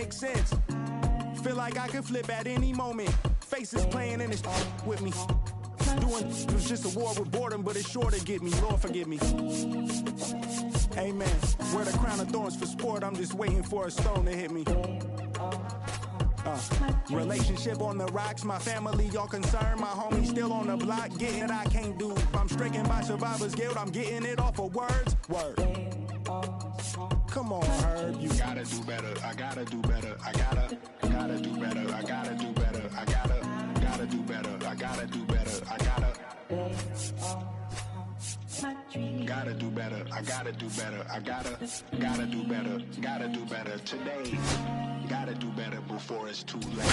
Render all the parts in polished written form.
makes sense. Feel like I could flip at any moment. Faces playing in this with me. Doing was just a war with boredom, but it's sure to get me. Lord forgive me. Amen. Wear the crown of thorns for sport. I'm just waiting for a stone to hit me. Relationship on the rocks, my family all concerned. My homie still on the block, getting it I can't do. I'm stricken by survivor's guilt, I'm getting it off of words. Word. Come on, Herb. You gotta do better. I gotta do better. I gotta do better. I gotta do better. I gotta do better. I gotta do better. I gotta do better. I gotta do better. I gotta do better. Gotta do better today. Gotta do better before it's too late.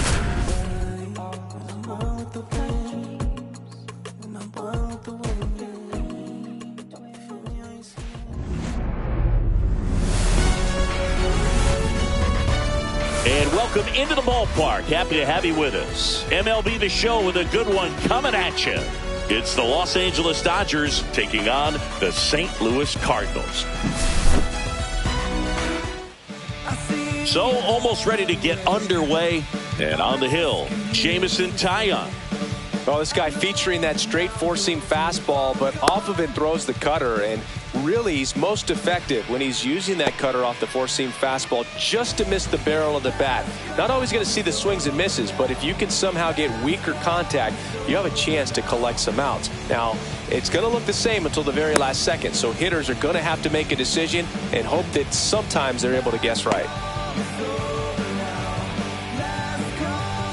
And welcome into the ballpark. Happy to have you with us. MLB The Show with a good one coming at you. It's the Los Angeles Dodgers taking on the St. Louis Cardinals. So almost ready to get underway. And on the hill, Jamison Taillon. Well, this guy featuring that straight four-seam fastball, but off of it throws the cutter. And really, he's most effective when he's using that cutter off the four-seam fastball just to miss the barrel of the bat. Not always going to see the swings and misses, but if you can somehow get weaker contact, you have a chance to collect some outs. Now, it's going to look the same until the very last second, so hitters are going to have to make a decision and hope that sometimes they're able to guess right.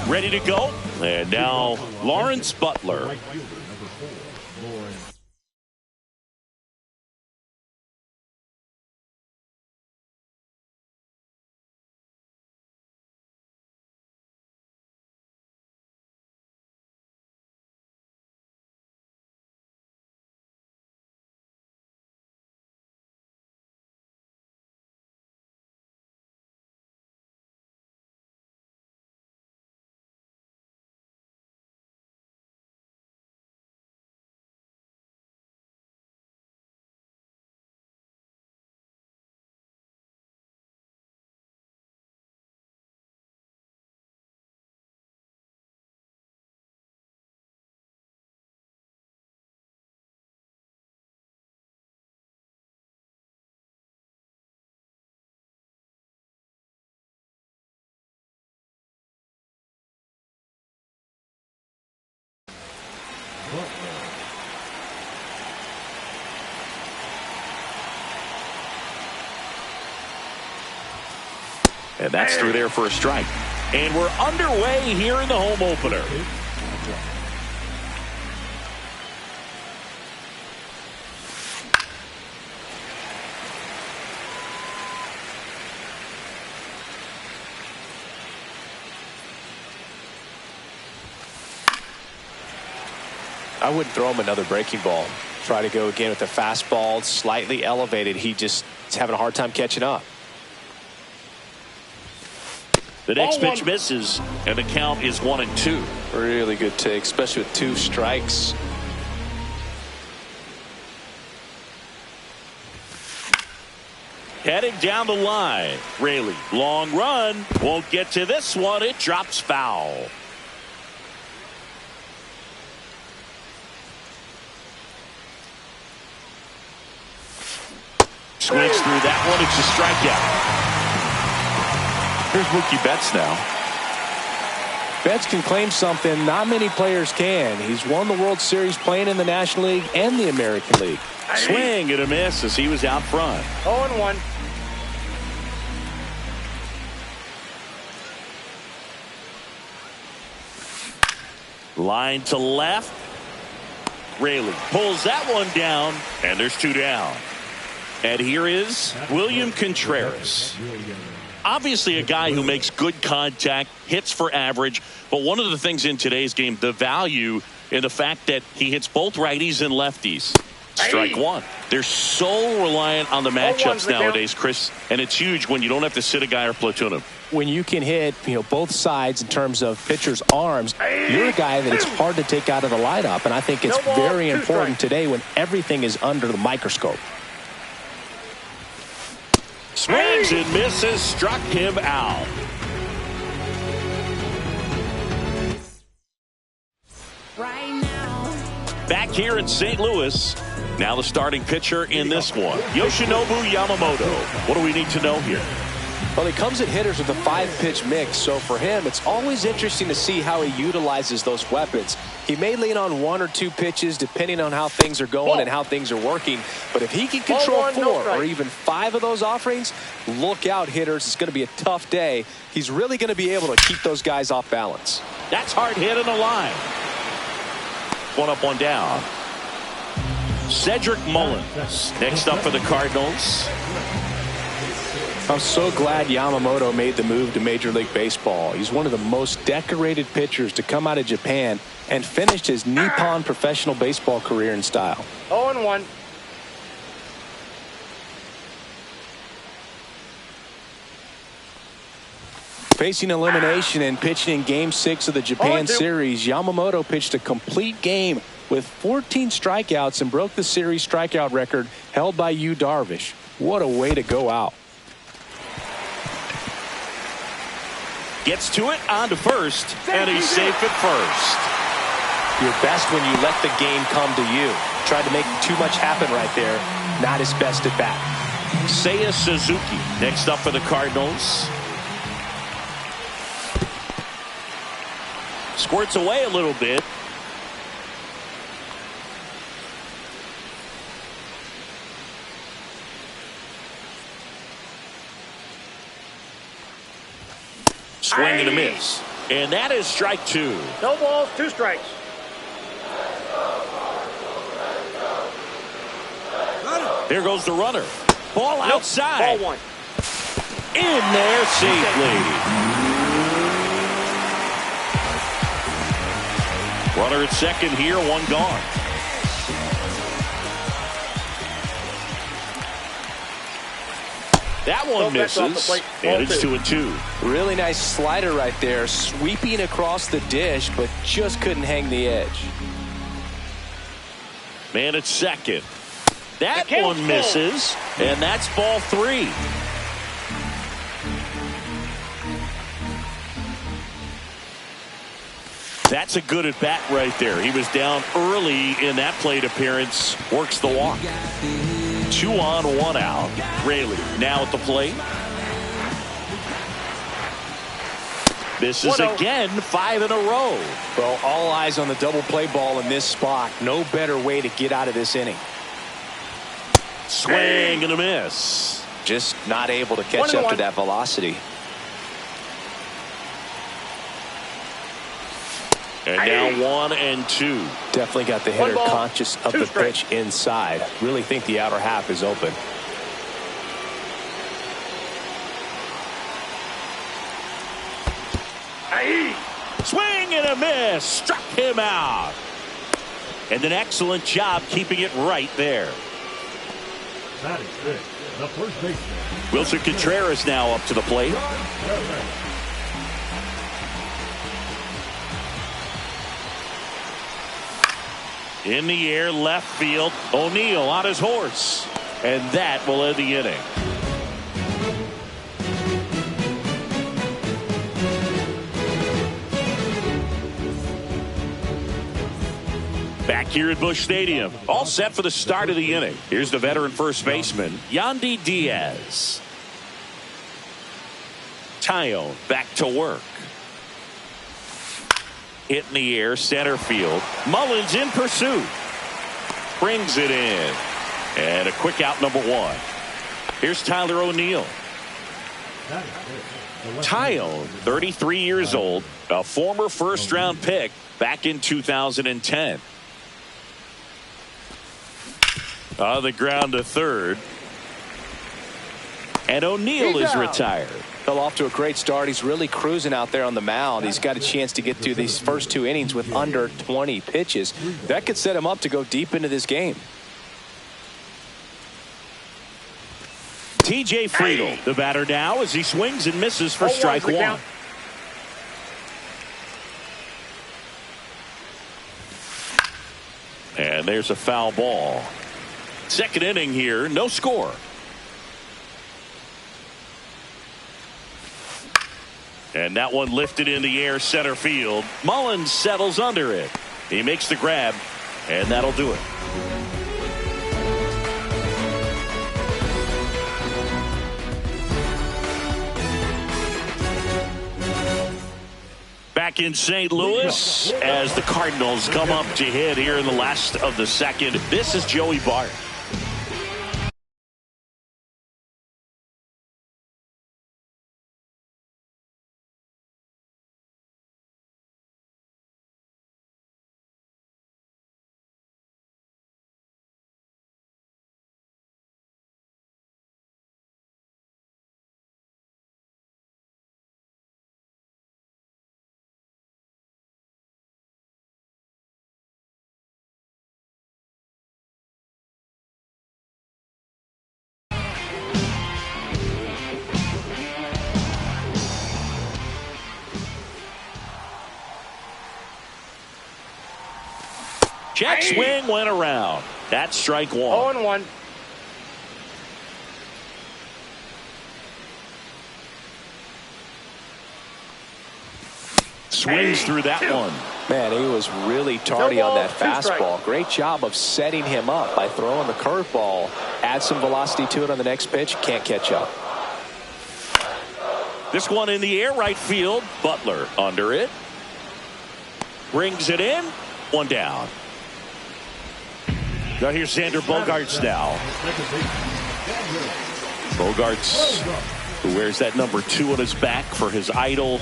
Ready to go. And now Lawrence Butler. And that's through there for a strike. And we're underway here in the home opener. I wouldn't throw him another breaking ball. Try to go again with the fastball, slightly elevated. He just is having a hard time catching up. The next pitch misses, and the count is 1-2. Really good take, especially with 2 strikes. Heading down the line, Raley, long run, won't get to this one. It drops foul. Swings through that one. It's a strikeout. Here's Mookie Betts now. Betts can claim something not many players can. He's won the World Series playing in the National League and the American League. Swing and a miss as he was out front. 0-1. Line to left. Raley pulls that one down, and there's 2 down. And here is William Contreras. Obviously a guy who makes good contact, hits for average, but one of the things in today's game, the value in the fact that he hits both righties and lefties. Strike one. They're so reliant on the matchups nowadays, Chris, and it's huge when you don't have to sit a guy or platoon him. When you can hit, both sides in terms of pitchers' arms, you're a guy that it's hard to take out of the lineup, and I think it's very important today when everything is under the microscope. Swings and misses, struck him out. Back here in St. Louis, now the starting pitcher in this one, Yoshinobu Yamamoto. What do we need to know here? Well, he comes at hitters with a 5-pitch mix, so for him, it's always interesting to see how he utilizes those weapons. He may lean on 1 or 2 pitches depending on how things are going and how things are working, but if he can control 4 or even 5 of those offerings, look out, hitters. It's going to be a tough day. He's really going to be able to keep those guys off balance. That's hard hit in the line. 1 up, 1 down. Cedric Mullins next up for the Cardinals. I'm so glad Yamamoto made the move to Major League Baseball. He's one of the most decorated pitchers to come out of Japan and finished his Nippon professional baseball career in style. 0-1. Facing elimination and pitching in Game 6 of the Japan series, Yamamoto pitched a complete game with 14 strikeouts and broke the series strikeout record held by Yu Darvish. What a way to go out. Gets to it, on to first, and he's safe at first. You're best when you let the game come to you. Tried to make too much happen right there. Not his best at bat. Seiya Suzuki next up for the Cardinals. Squirts away a little bit. Swing and a miss. And that is strike 2. No balls, 2 strikes. There goes the runner. Ball outside. Ball 1. In there safely. Runner at second here, 1 gone. That one misses, and it's 2-2. Really nice slider right there, sweeping across the dish, but just couldn't hang the edge. Man at second. That one misses, and that's ball 3. That's a good at bat right there. He was down early in that plate appearance. Works the walk. 2 on, 1 out. Raley now at the plate. This is again 5 in a row. Well, all eyes on the double play ball in this spot. No better way to get out of this inning. Swing and a miss. Just not able to catch up to that velocity. And now 1-2. Definitely got the hitter conscious of the pitch inside. Really think the outer half is open. Swing and a miss. Struck him out. And an excellent job keeping it right there. That is good. The first baseman. Wilson Contreras now up to the plate. In the air, left field. O'Neill on his horse. And that will end the inning. Back here at Busch Stadium, all set for the start of the inning. Here's the veteran first baseman, Yandy Diaz. Tyone back to work. Hit in the air, center field. Mullins in pursuit. Brings it in. And a quick out, number 1. Here's Tyler O'Neill. Tyone, 33 years old, a former first-round pick back in 2010. On the ground to third. And O'Neill is retired. Fell off to a great start. He's really cruising out there on the mound. He's got a chance to get through these first 2 innings with under 20 pitches. That could set him up to go deep into this game. TJ Friedl, the batter now, as he swings and misses for strike 1. And there's a foul ball. Second inning here, no score. And that one lifted in the air, center field. Mullins settles under it. He makes the grab, and that'll do it. Back in St. Louis as the Cardinals come up to hit here in the last of the second. This is Joey Bart. Check swing went around. That's strike one. 0-1. Swings through that one. Man, he was really tardy on that fastball. Great job of setting him up by throwing the curveball. Add some velocity to it on the next pitch. Can't catch up. This one in the air, right field. Butler under it. Brings it in. One down. Now here's Xander Bogaerts now. Bogaerts, who wears that number 2 on his back for his idol,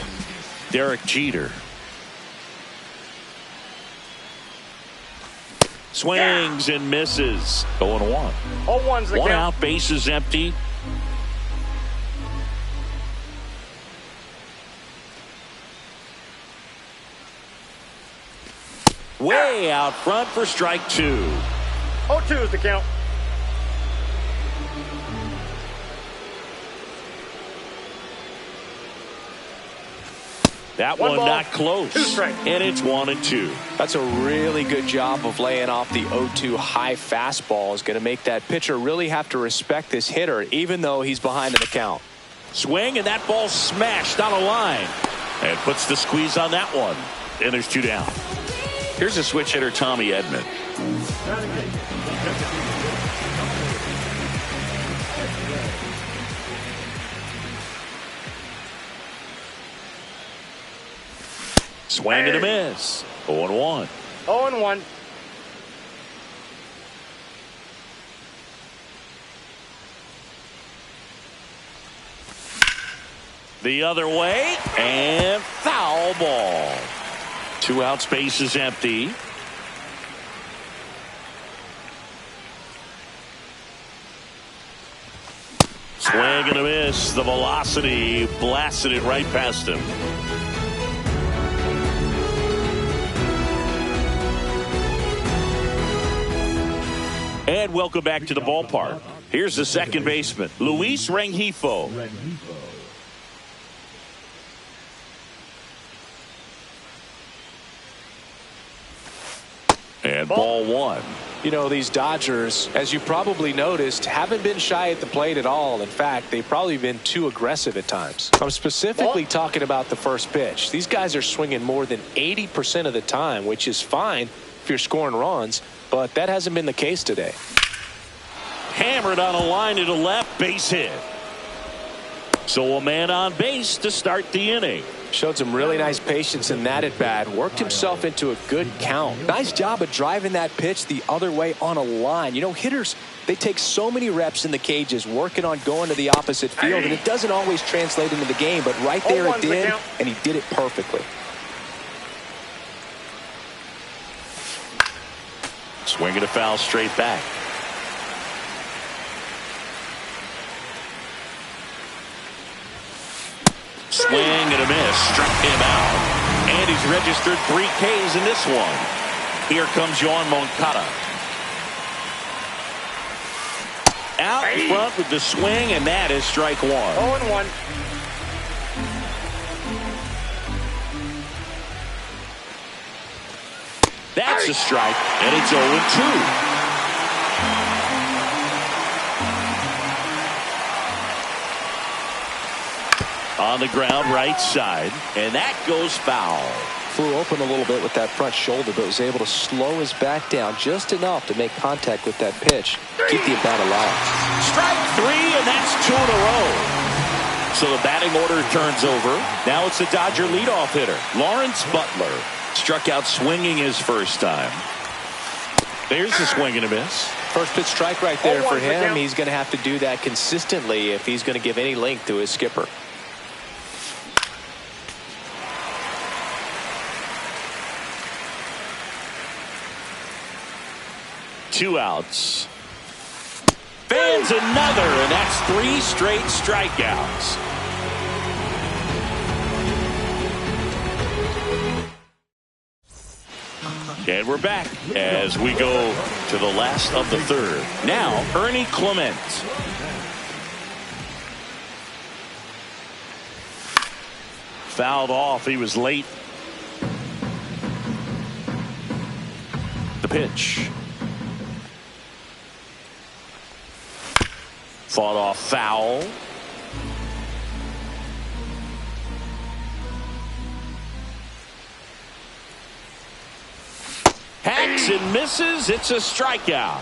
Derek Jeter. Swings and misses. 0-1. 0-1's the One count. out, bases empty. Way out front for strike 2. 0-2 is the count. That One one ball, not close. 2 strikes. And it's 1-2. That's a really good job of laying off the 0-2 high fastball. Is going to make that pitcher really have to respect this hitter, even though he's behind in the count. Swing, and that ball smashed on a line. And puts the squeeze on that one. And there's 2 down. Here's a switch hitter, Tommy Edman. Swing and a miss. 0-1. 0-1. The other way, and foul ball. 2 outs, base is empty. Swing and a miss. The velocity blasted it right past him. And welcome back to the ballpark. Here's the second baseman, Luis Rengifo. And ball 1. You know, these Dodgers, as you probably noticed, haven't been shy at the plate at all. In fact, they've probably been too aggressive at times. I'm specifically talking about the first pitch. These guys are swinging more than 80% of the time, which is fine if you're scoring runs, but that hasn't been the case today. Hammered on a line to the left, base hit. So a man on base to start the inning. Showed some really nice patience in that at bat. Worked himself into a good count. Nice job of driving that pitch the other way on a line. You know, hitters, they take so many reps in the cages working on going to the opposite field, and it doesn't always translate into the game, but right there it did, and he did it perfectly. Swinging a foul straight back. Swing and a miss. Struck him out. And he's registered 3 Ks in this one. Here comes Yoan Moncada. Out in front with the swing, and that is strike 1. 0-1. That's a strike, and it's 0-2. On the ground, right side, and that goes foul. flew open a little bit with that front shoulder, but was able to slow his back down just enough to make contact with that pitch, keep the at-bat alive. Strike 3, and that's 2 in a row. So the batting order turns over. Now it's the Dodger leadoff hitter, Lawrence Butler. Struck out swinging his first time. There's the swing and a miss. First pitch strike right there for him. He's going to have to do that consistently if he's going to give any length to his skipper. Two outs. Fans another, and that's 3 straight strikeouts. And we're back as we go to the last of the third. Now, Ernie Clement. Fouled off. He was late. The pitch. Fought off foul. Hacks and misses. It's a strikeout.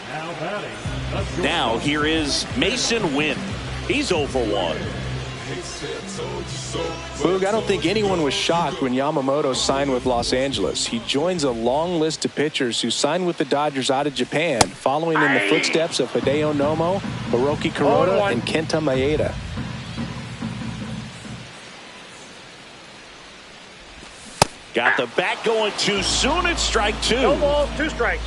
Now batting. Now here is Mason Wynn. He's 0 for 1. Boog, I don't think anyone was shocked when Yamamoto signed with Los Angeles. He joins a long list of pitchers who signed with the Dodgers out of Japan, following in the footsteps of Hideo Nomo, Hiroki Kuroda, and Kenta Maeda. Got the bat going too soon. It's strike 2. No balls, 2 strikes.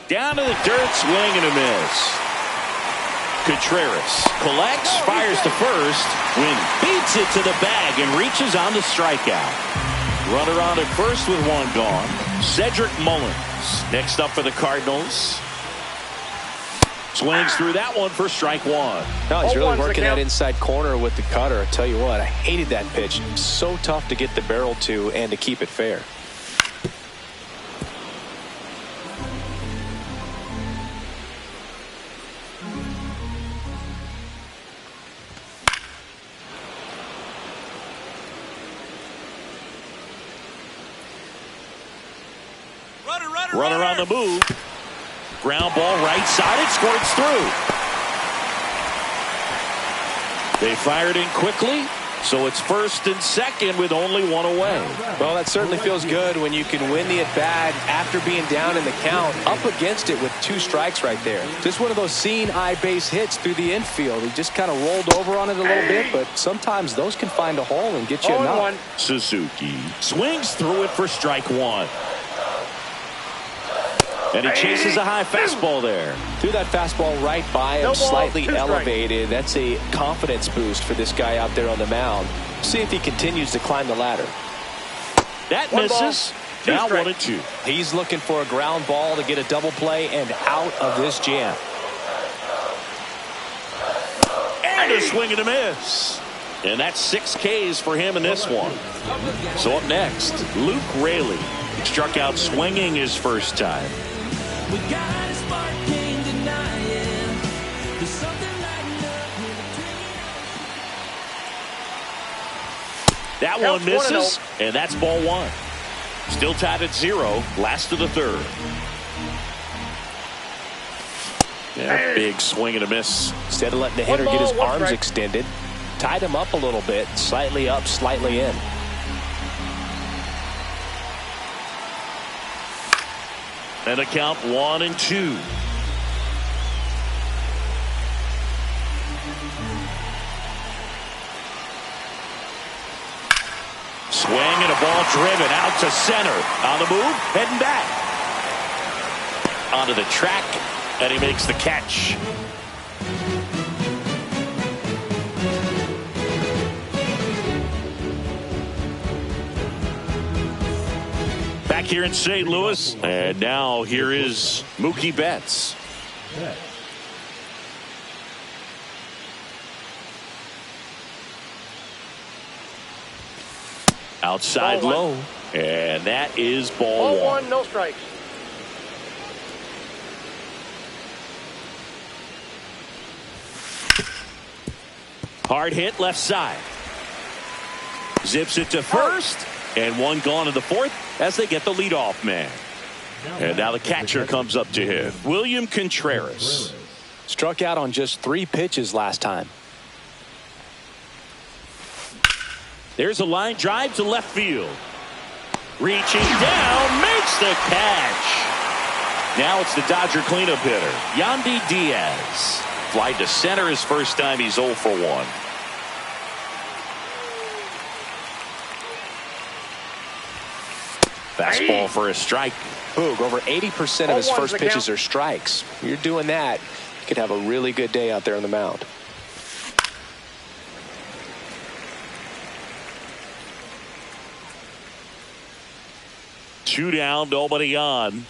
Down to the dirt, swing and a miss. Contreras collects, fires to first. Wynn beats it to the bag and reaches on the strikeout. Runner on at first with 1 gone. Cedric Mullins next up for the Cardinals. Swings through that one for strike 1. No, he's really working that inside corner with the cutter. I tell you what, I hated that pitch. So tough to get the barrel to and to keep it fair. Runner on the move. Ground ball right side. It squirts through. They fired in quickly, so it's first and second with only 1 away. Well, that certainly feels good when you can win the at-bat after being down in the count, up against it with 2 strikes right there. Just one of those seeing eye base hits through the infield. He just kind of rolled over on it a little bit, but sometimes those can find a hole and get you a knock. Suzuki swings through it for strike 1. And he chases a high fastball there. Threw that fastball right by him, slightly elevated. That's a confidence boost for this guy out there on the mound. See if he continues to climb the ladder. That misses. Now 1 and 2. He's looking for a ground ball to get a double play and out of this jam. And a swing and a miss. And that's 6 Ks for him in this one. So up next, Luke Raley. Struck out swinging his first time. That one misses, and that's ball 1. Still tied at 0, last of the third. Yeah, big swing and a miss. Instead of letting the hitter get his arms extended, tied him up a little bit, slightly up, slightly in. And a count 1 and 2. Swing and a ball driven out to center. On the move, heading back. Onto the track, and he makes the catch. Back here in St. Louis, and now here is Mookie Betts. Outside low, and that is ball 1. No strikes. Hard hit left side. Zips it to first. And one gone in the fourth as they get the leadoff man. And now the catcher comes up to hit. William Contreras. Struck out on just 3 pitches last time. There's a line drive to left field. Reaching down, makes the catch. Now it's the Dodger cleanup hitter, Yandy Diaz. Fly to center his first time. He's 0 for 1. Fastball for a strike. Boog, over 80% of his first pitches are strikes. You're doing that, you could have a really good day out there on the mound. Two down, nobody on.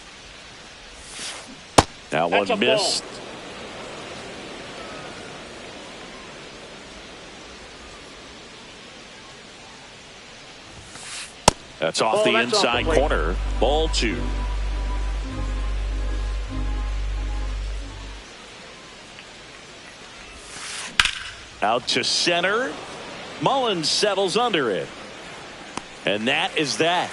That one missed. That's off the inside corner. Ball 2. Out to center. Mullins settles under it. And that is that.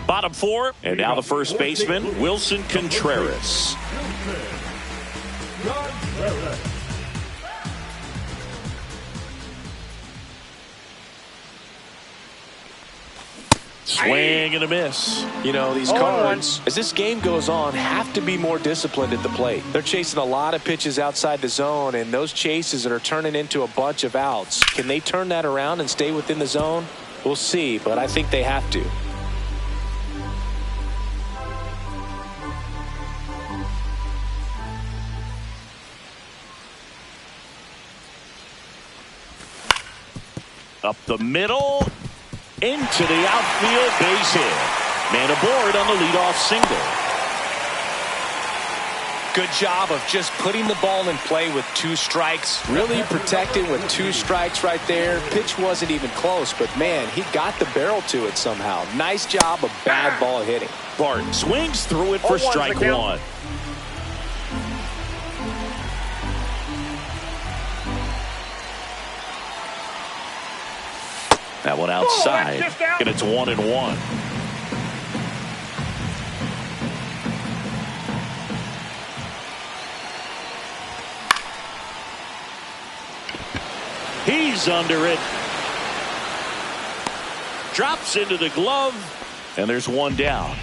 Bottom 4, and now the first baseman, Wilson Contreras. Swing and a miss. You know, these Cards, as this game goes on, have to be more disciplined at the plate. They're chasing a lot of pitches outside the zone, and those chases that are turning into a bunch of outs. Can they turn that around and stay within the zone? We'll see, but I think they have to. Up the middle, into the outfield, base hit. Man aboard on the leadoff single. Good job of just putting the ball in play with 2 strikes. Really protecting with 2 strikes right there. Pitch wasn't even close, but man, he got the barrel to it somehow. Nice job of bad ball hitting. Barton swings through it for strike 1. That one outside, and it's 1-1. He's under it. Drops into the glove, and there's 1 down.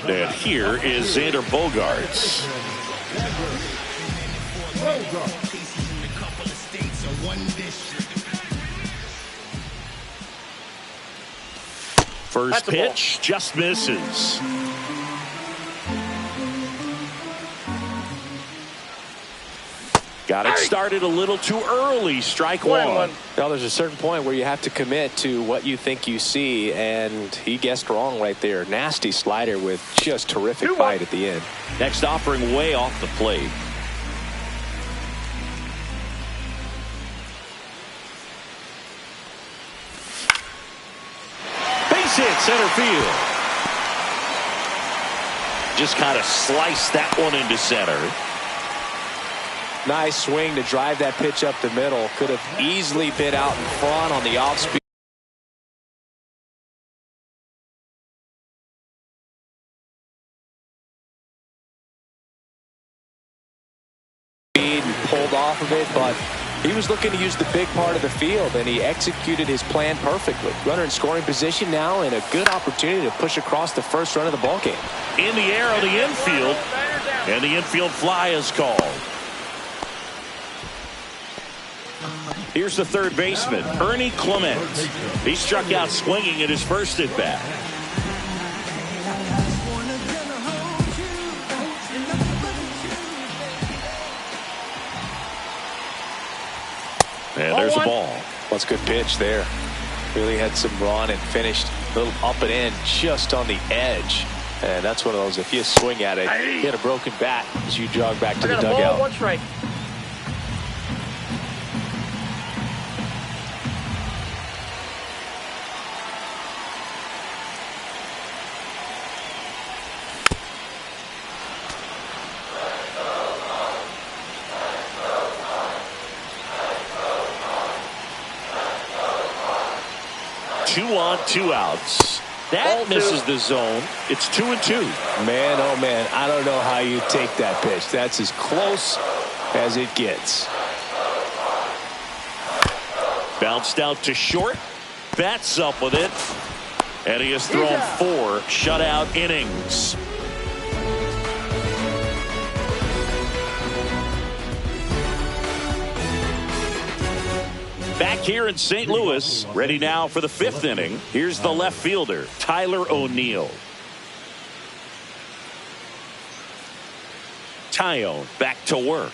And here is Xander Bogaerts. First pitch just misses. Got it started a little too early. Strike 1. Now there's a certain point where you have to commit to what you think you see, and he guessed wrong right there. Nasty slider with just terrific bite at the end. Next offering way off the plate. Base hit center field. Just kind of sliced that one into center. Nice swing to drive that pitch up the middle. Could have easily been out in front on the off speed. And pulled off of it, but he was looking to use the big part of the field, and he executed his plan perfectly. Runner in scoring position now, and a good opportunity to push across the first run of the ballgame. In the air on the infield, and the infield fly is called. Here's the third baseman, Ernie Clement. He struck out swinging at his first at bat. And there's a ball. That's a good pitch there. Really had some run and finished a little up and in just on the edge. And that's one of those, if you swing at it, you hit a broken bat as you jog back to the dugout. 1 strike. 2 on, 2 outs. That misses the zone. It's 2-2. Man, oh man, I don't know how you take that pitch. That's as close as it gets. Bounced out to short. Bats up with it. And he has thrown 4 shutout innings. Back here in St. Louis, ready now for the 5th inning. Here's the left fielder, Tyler O'Neill. Tyone back to work.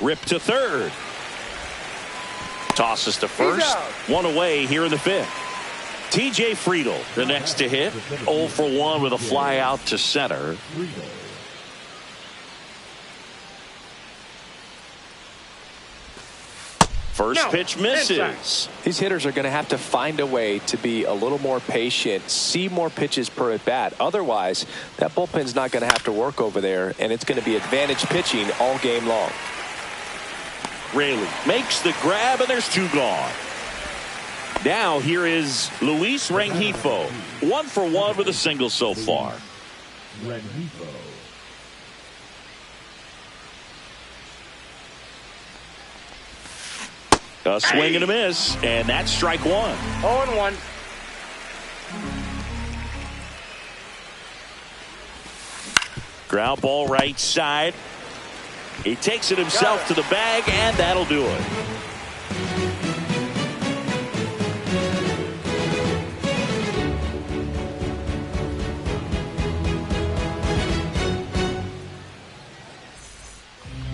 Rip to third. Tosses to first. 1 away here in the 5th. TJ Friedl, the next to hit. 0 for 1 with a fly out to center. First pitch misses. These hitters are going to have to find a way to be a little more patient, see more pitches per at bat. Otherwise, that bullpen's not going to have to work over there, and it's going to be advantage pitching all game long. Raley makes the grab, and there's 2 gone. Now here is Luis Rengifo. 1 for 1 with a single so far. A swing and a miss, and that's strike 1. 0-1. Ground ball right side. He takes it himself to the bag, and that'll do it.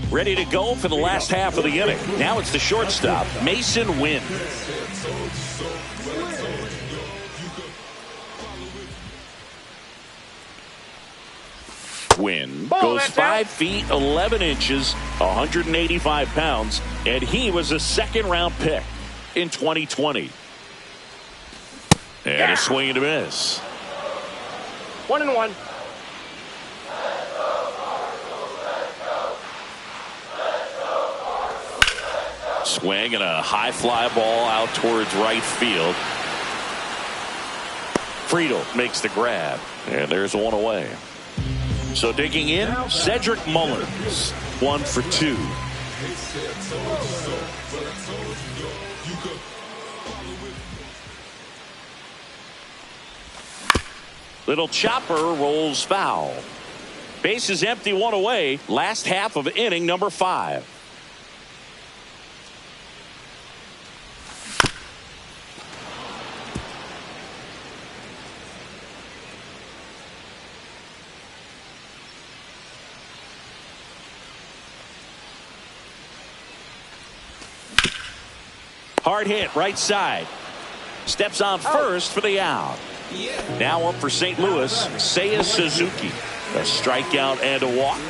Ready to go for the last half of the inning. Now it's the shortstop, Mason Wynn. Wynn goes 5 feet 11 inches, 185 pounds, and he was a 2nd-round pick in 2020. And a swing and a miss. 1-1. Swing and a high fly ball out towards right field. Friedl makes the grab, and there's 1 away. So digging in, Cedric Mullins, 1 for 2. Little chopper rolls foul. Base is empty, 1 away. Last half of inning number 5. Hard hit right side. Steps on first for the out. Now up for St. Louis, Seiya Suzuki. A strikeout and a walk.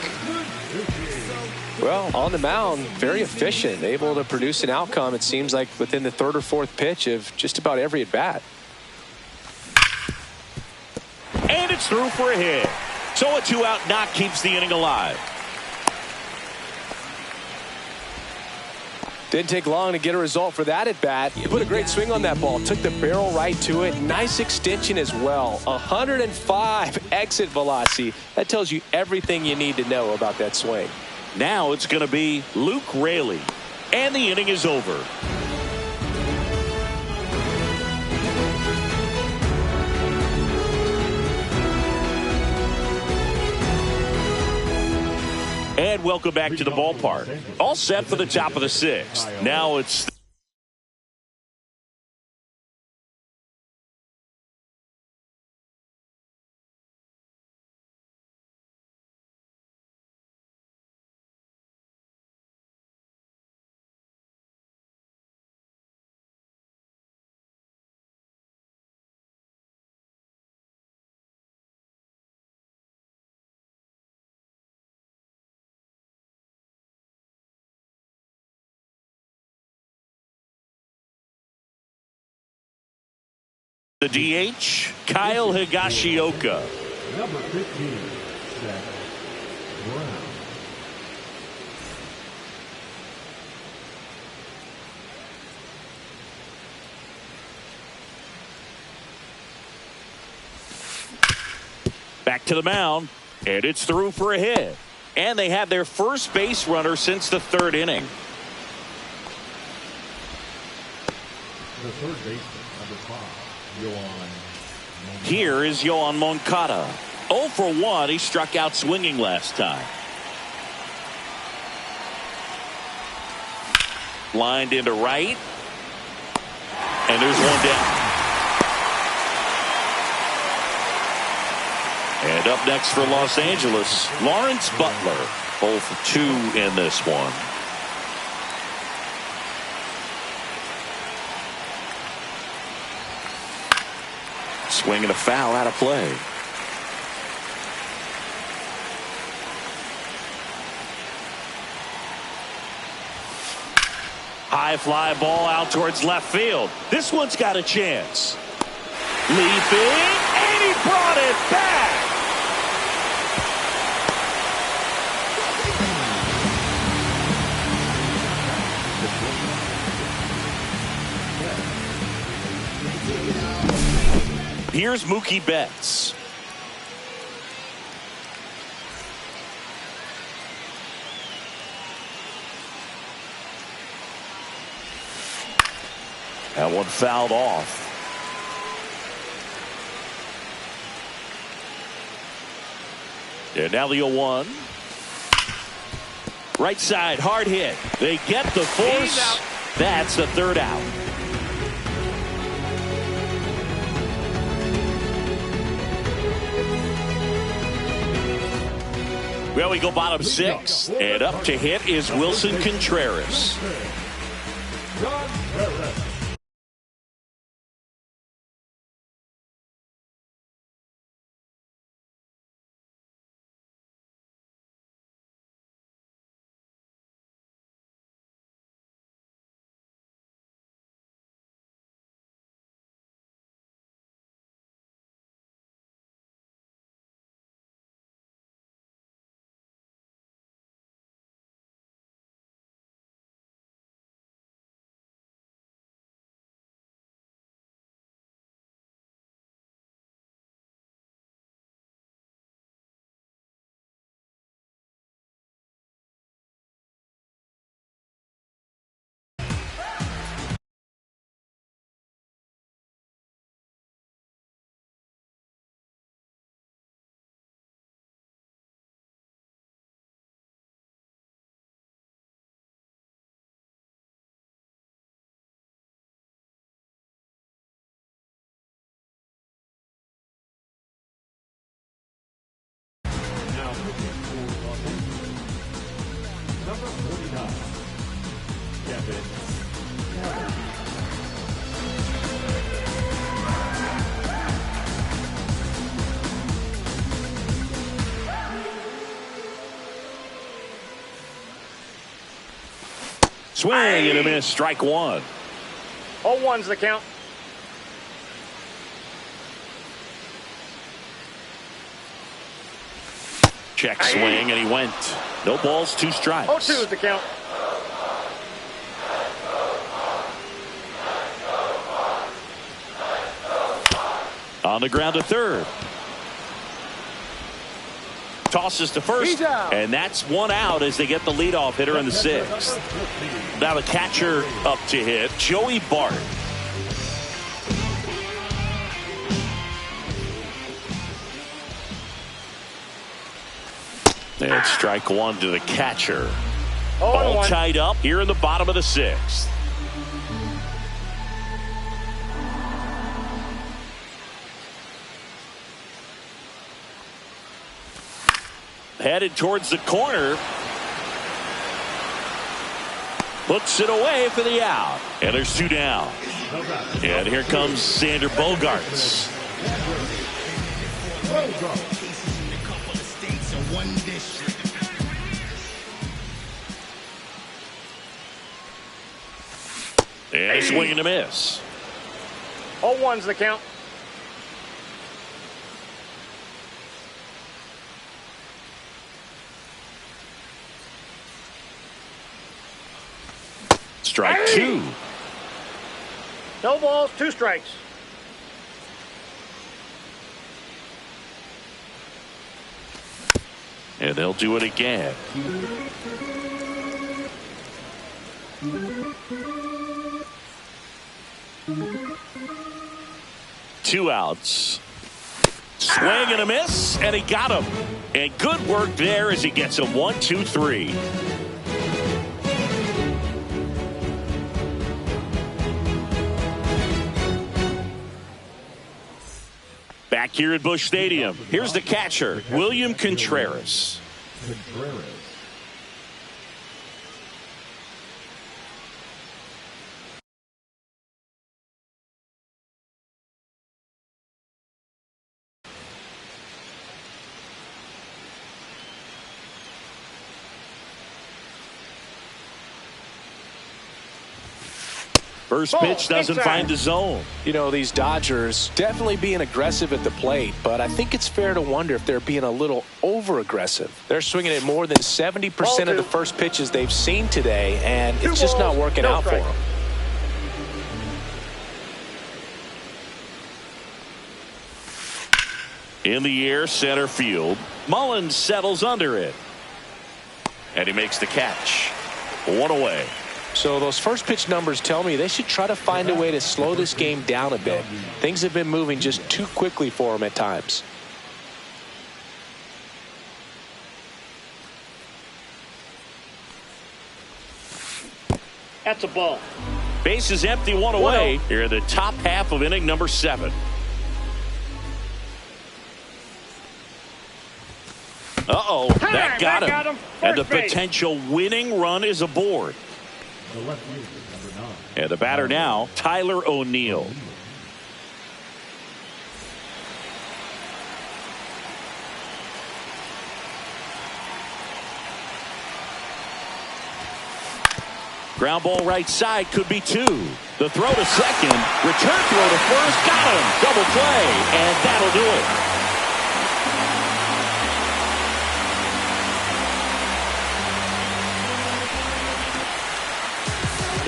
Well, on the mound, very efficient, able to produce an outcome, it seems like, within the 3rd or 4th pitch of just about every at bat. And it's through for a hit. So a 2-out knock keeps the inning alive. Didn't take long to get a result for that at bat. He put a great swing on that ball. Took the barrel right to it. Nice extension as well. 105 exit velocity. That tells you everything you need to know about that swing. Now it's going to be Luke Raley. And the inning is over. And welcome back to the ballpark. All set for the top of the 6th. Now it's the DH, Kyle Higashioka. Number 15, Zach Brown. Back to the mound, and it's through for a hit. And they have their first base runner since the third inning. The third baseman, number 5, Yoan. Here is Yoan Moncada. 0 for 1. He struck out swinging last time. Lined into right. And there's one down. And up next for Los Angeles, Lawrence Butler. 0 for 2 in this one. Swing and a foul out of play. High fly ball out towards left field. This one's got a chance. Leaping, and he brought it back. Here's Mookie Betts. That one fouled off. And now the 0-1. Right side, hard hit. They get the force. That's the third out. Well, we go bottom 6. And up to hit is Wilson Contreras. Number 49, Kevin. Swing and a miss. Strike one. 0-1's the count. Check swing, and he went. No balls, 2 strikes. 0-2 is the count. On the ground to third. Tosses to first, and that's one out as they get the leadoff hitter in the 6th. Now the catcher up to hit, Joey Bart. And strike one to the catcher. All tied up here in the bottom of the 6th. Headed towards the corner. Hooks it away for the out. And there's 2 down. And here comes Xander Bogaerts. And a swing and a miss. 0-1's the count. Strike 2. No balls, 2 strikes. And they'll do it again. Two outs. Swing and a miss, and he got him. And good work there as he gets him 1, 2, 3. Back here at Busch Stadium, here's the catcher, William Contreras. First pitch doesn't find the zone. You know, these Dodgers definitely being aggressive at the plate, but I think it's fair to wonder if they're being a little over-aggressive. They're swinging at more than 70% of the first pitches they've seen today, and it's just not working out for them. In the air, center field. Mullins settles under it. And he makes the catch. One away. So those first pitch numbers tell me they should try to find a way to slow this game down a bit. Things have been moving just too quickly for them at times. That's a ball. Base is empty, one away. Here in the top half of inning number 7. Uh-oh, that got him. And the potential winning run is aboard. And the batter now, Tyler O'Neill. Ground ball right side, could be 2. The throw to second, return throw to first, got him. Double play, and that'll do it.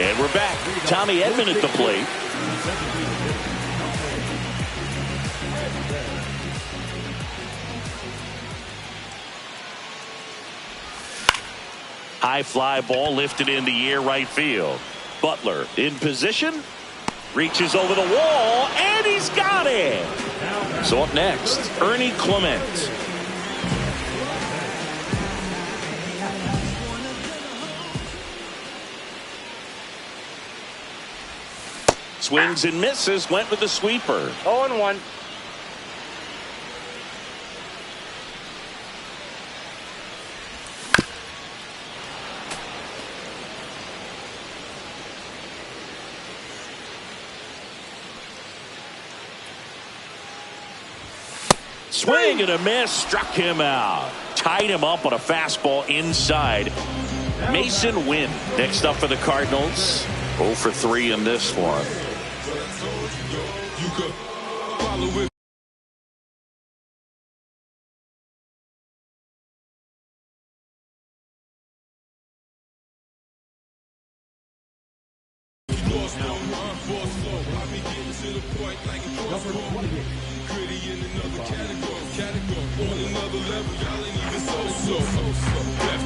And we're back. Tommy Edman at the plate. High fly ball lifted in the air right field. Butler in position. Reaches over the wall, and he's got it. So up next, Ernie Clement. Swings and misses, went with the sweeper. 0-1. Swing and a miss, struck him out. Tied him up on a fastball inside. Mason Wynn next up for the Cardinals. 0 for 3 in this one. You could follow it.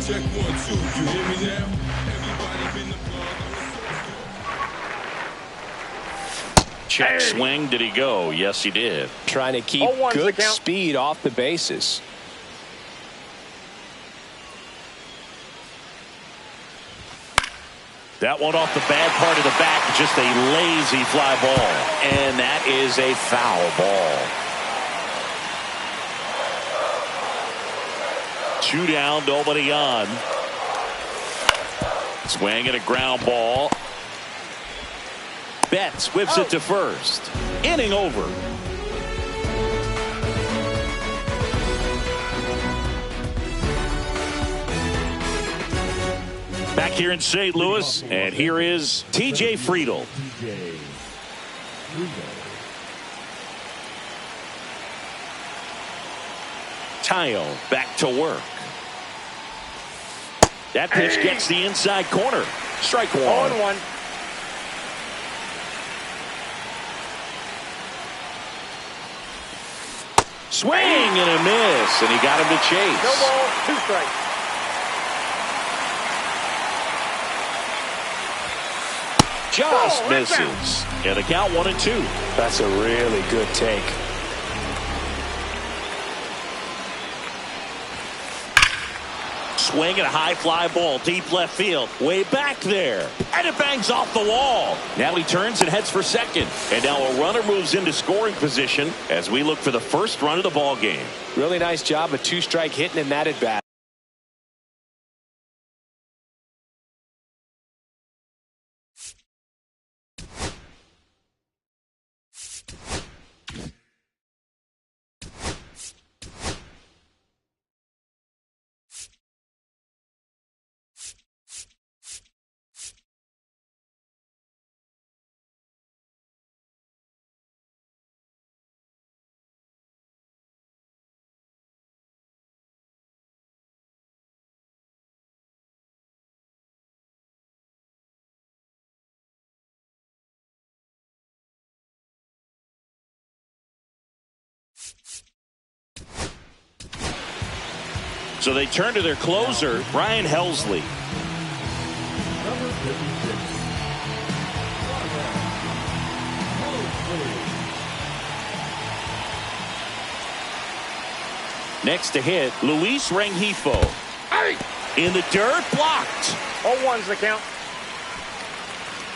Check 1, 2, you hear me now? Everybody been the Check swing, did he go? Yes, he did. Trying to keep good speed off the bases. That one off the bad part of the back, just a lazy fly ball. And that is a foul ball. 2 down, nobody on. Swing and a ground ball. Betts whips it to first. Inning over. Back here in St. Louis, and here is TJ Friedl. Tayo back to work. That pitch gets the inside corner. Strike 1. 0-1. Swing and a miss, and he got him to chase. No ball, 2 strikes. Just misses. And the count 1-2. That's a really good take. Swing and a high fly ball deep left field. Way back there. And it bangs off the wall. Now he turns and heads for second. And now a runner moves into scoring position as we look for the first run of the ball game. Really nice job of 2-strike hitting in that at bat. So they turn to their closer, Ryan Helsley. Number 56. Next to hit, Luis Rengifo. Hey! In the dirt, blocked. 0-1's the count.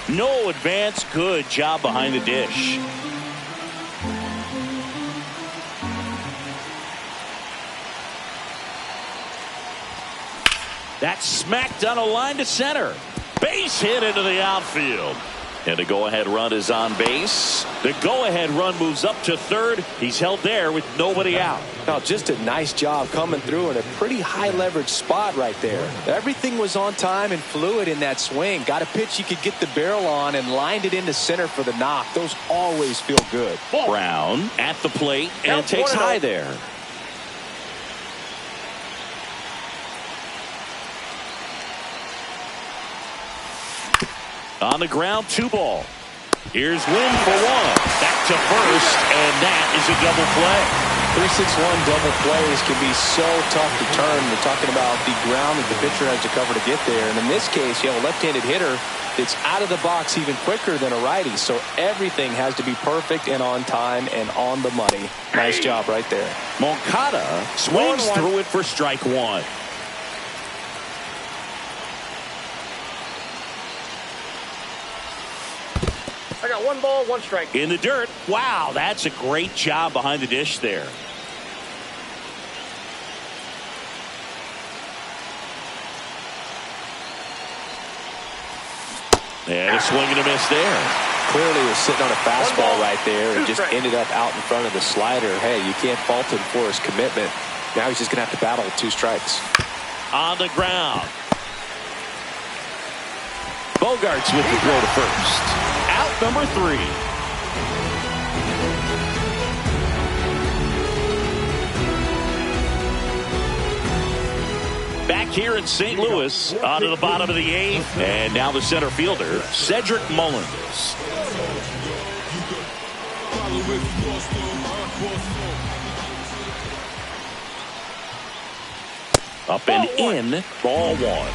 No advance, good job behind the dish. That's smacked on a line to center. Base hit into the outfield. And the go-ahead run is on base. The go-ahead run moves up to third. He's held there with nobody out. Now, just a nice job coming through in a pretty high leverage spot right there. Everything was on time and fluid in that swing. Got a pitch you could get the barrel on and lined it into center for the knock. Those always feel good. Brown at the plate and Count takes 1-0. high there. On the ground, 2 ball. Here's Wynn for 1. Back to first, and that is a double play. 3-6-1 double plays can be so tough to turn. We're talking about the ground that the pitcher has to cover to get there. And in this case, you have a left-handed hitter that's out of the box even quicker than a righty. So everything has to be perfect and on time and on the money. Nice job right there. Moncada swings 1-1. through it for strike 1. I got 1 ball, 1 strike. In the dirt. Wow, that's a great job behind the dish there. And a swing and a miss there. Clearly was sitting on a fastball 1 ball, right there 2 and just strikes. ended up out in front of the slider. Hey, you can't fault him for his commitment. Now he's just going to have to battle with 2 strikes. On the ground. Bogarts with the throw to first. Out number 3. Back here in St. Louis, on to the bottom of the 8th, and now the center fielder, Cedric Mullins. Up and in, ball 1.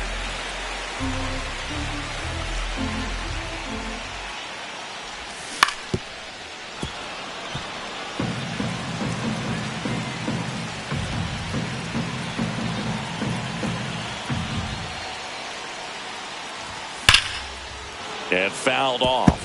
And fouled off.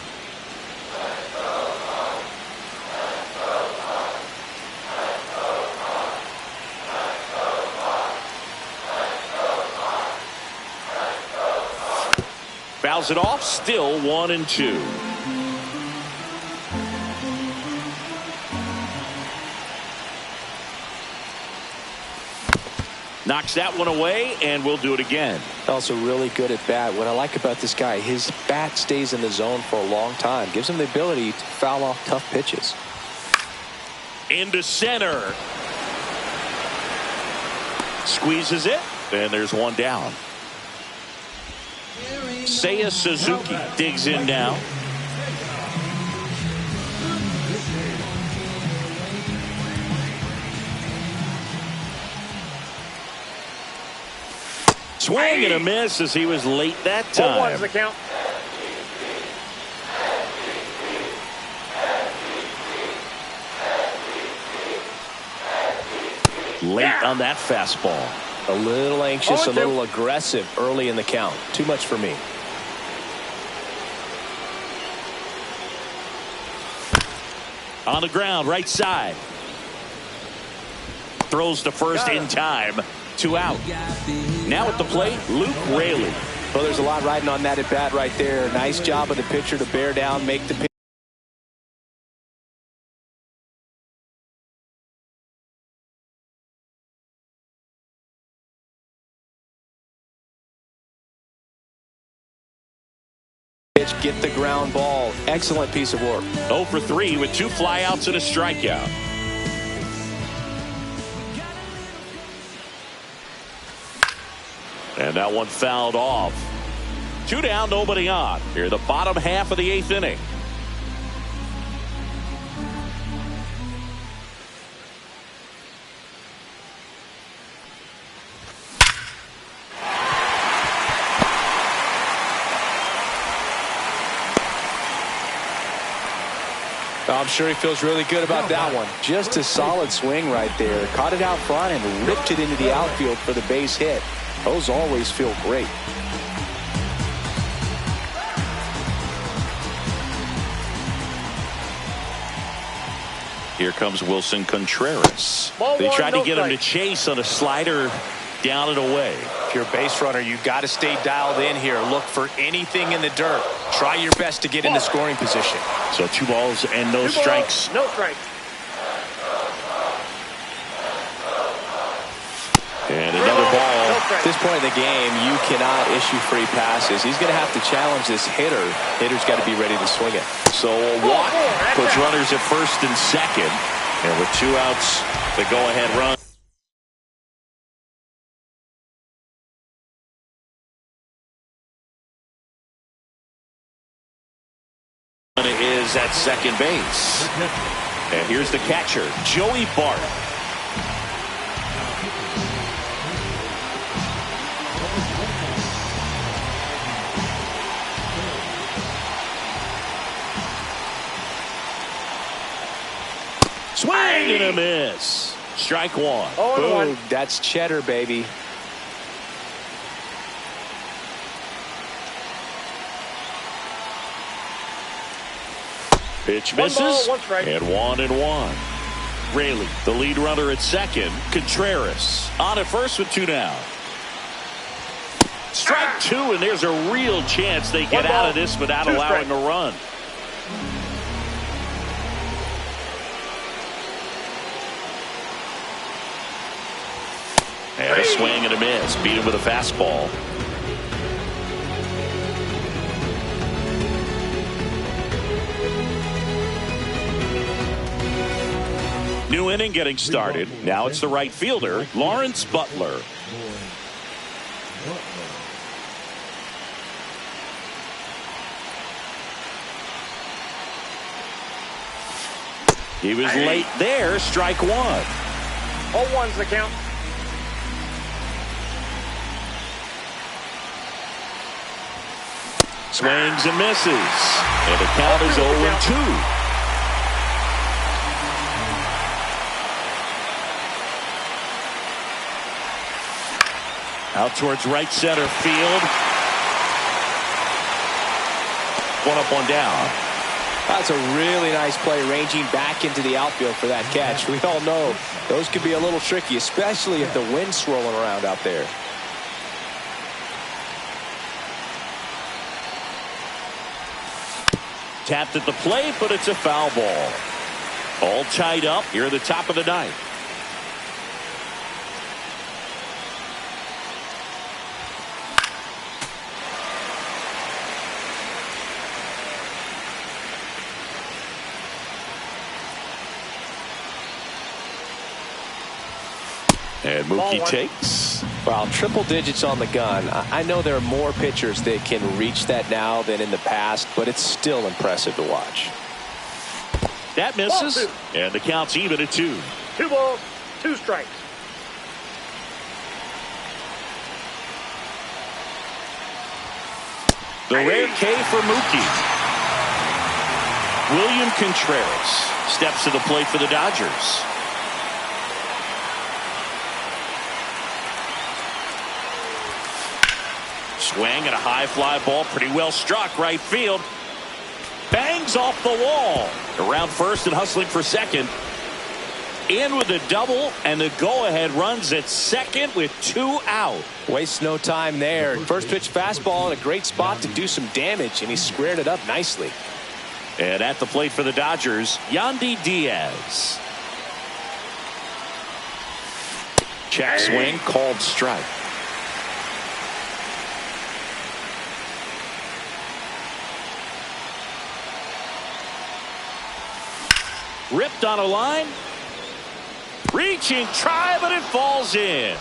Fouls it off, still 1-2. Knocks that one away, and we'll do it again. Also really good at bat. What I like about this guy, his bat stays in the zone for a long time. Gives him the ability to foul off tough pitches. Into center. Squeezes it, and there's 1 down. Seiya Suzuki digs in now. Swing and a miss as he was late that time. 1-1's the count. Late on that fastball. A little anxious, a 0-2. little aggressive early in the count. Too much for me. On the ground, right side. Throws to first in time. 2 out. Now at the plate, Luke Raley. Well, there's a lot riding on that at bat right there. Nice job of the pitcher to bear down, make the pitch. Get the ground ball. Excellent piece of work. 0 for 3 with 2 flyouts and a strikeout. And that one fouled off. 2 down, nobody on. Here, the bottom half of the 8th inning. I'm sure he feels really good about that one. Just a solid swing right there. Caught it out front and ripped it into the outfield for the base hit. Those always feel great. Here comes Wilson Contreras. Ball They one, tried no to get him to strike. chase on a slider down and away. If you're a base runner, you got to stay dialed in here. Look for anything in the dirt. Try your best to get into scoring position. So 2 balls and no 2 balls, strikes. no strikes. And another ball. No At strikes. this point in the game, you cannot issue free passes. He's going to have to challenge this hitter. Hitter's got to be ready to swing it. So a walk puts runners at first and second. And with 2 outs, the go-ahead run. Is at second base. And here's the catcher, Joey Bart. Swing and a miss. Strike 1. 0-1. Boom. That's cheddar, baby. Pitch 1 misses. ball, 1 strike. And 1-1. Raley, the lead runner at second. Contreras on at first with 2 down. Strike 2, and there's a real chance they get 1 ball, out of this without 2 allowing strikes. a run. And a swing and a miss. Beat him with a fastball. New inning getting started. Now it's the right fielder, Lawrence Butler. He was late there. Strike 1. 0-1's the count. Swings and misses. And the count is 0-2. Out towards right center field. 1 up, 1 down. That's a really nice play, ranging back into the outfield for that catch. We all know those could be a little tricky, especially if the wind's swirling around out there. Tapped at the plate, but it's a foul ball. All tied up here at the top of the 9th. And Mookie takes. Well, triple digits on the gun. I know there are more pitchers that can reach that now than in the past, but it's still impressive to watch. That misses. And the count's even at 2. 2 balls, 2 strikes. The rare K for Mookie. William Contreras steps to the plate for the Dodgers. Swing and a high fly ball, pretty well struck right field. Bangs off the wall. Around first and hustling for second. In with a double, and the go-ahead runs at second with 2 out. Wastes no time there. First pitch fastball in a great spot to do some damage, and he squared it up nicely. And at the plate for the Dodgers, Yandy Diaz. Check swing, called strike. Ripped on a line. Reaching, try, but it falls in.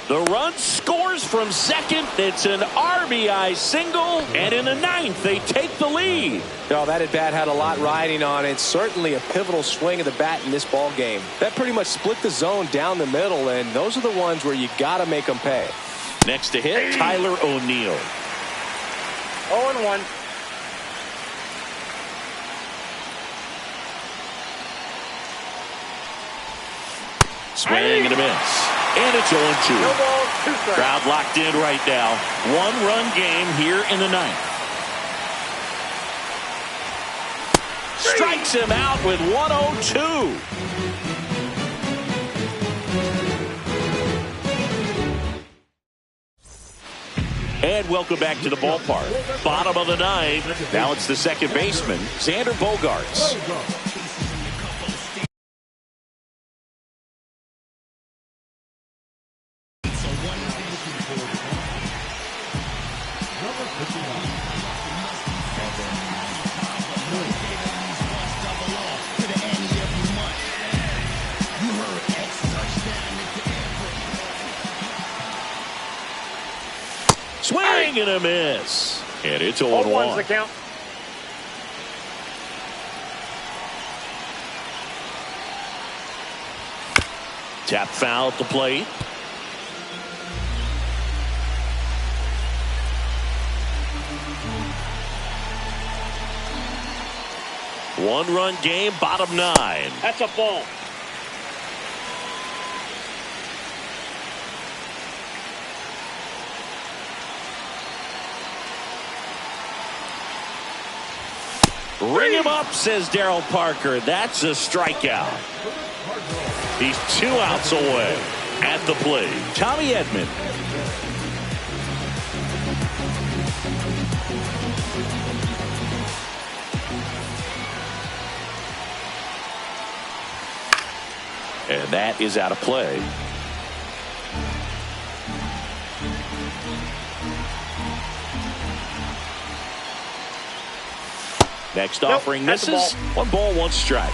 The run scores from second. It's an RBI single, and in the 9th, they take the lead. Oh, that at bat had a lot riding on it. Certainly a pivotal swing of the bat in this ball game. That pretty much split the zone down the middle, and those are the ones where you got to make them pay. Next to hit, Tyler O'Neill. 0-1. Swing and a miss. And it's 0-2. No balls, 2 strikes. Crowd locked in right now. 1-run game here in the 9th. Strikes him out with 102. And welcome back to the ballpark. Bottom of the 9th. Now it's the second baseman, Xander Bogaerts. Swing and a miss. And it's 0-1. The count. Tap foul at the plate. One-run game, bottom 9. That's a ball. Ring him up, says Darryl Parker. That's a strikeout. He's 2 outs away. At the plate, Tommy Edman. And that is out of play. Next offering misses. 1 ball, 1 strike.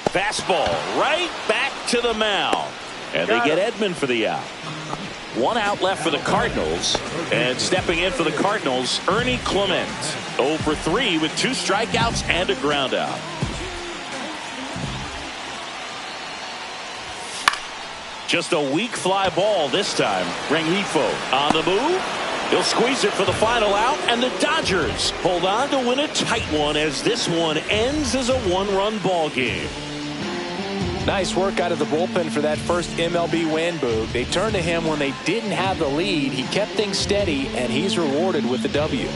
Fastball right back to the mound. And they get Edman for the out. 1 out left for the Cardinals. And stepping in for the Cardinals, Ernie Clement. 0 for 3 with 2 strikeouts and a ground out. Just a weak fly ball this time. Rengifo on the move. He'll squeeze it for the final out, and the Dodgers hold on to win a tight one as this one ends as a 1-run ball game. Nice work out of the bullpen for that first MLB win, Boog. They turned to him when they didn't have the lead. He kept things steady, and he's rewarded with the W.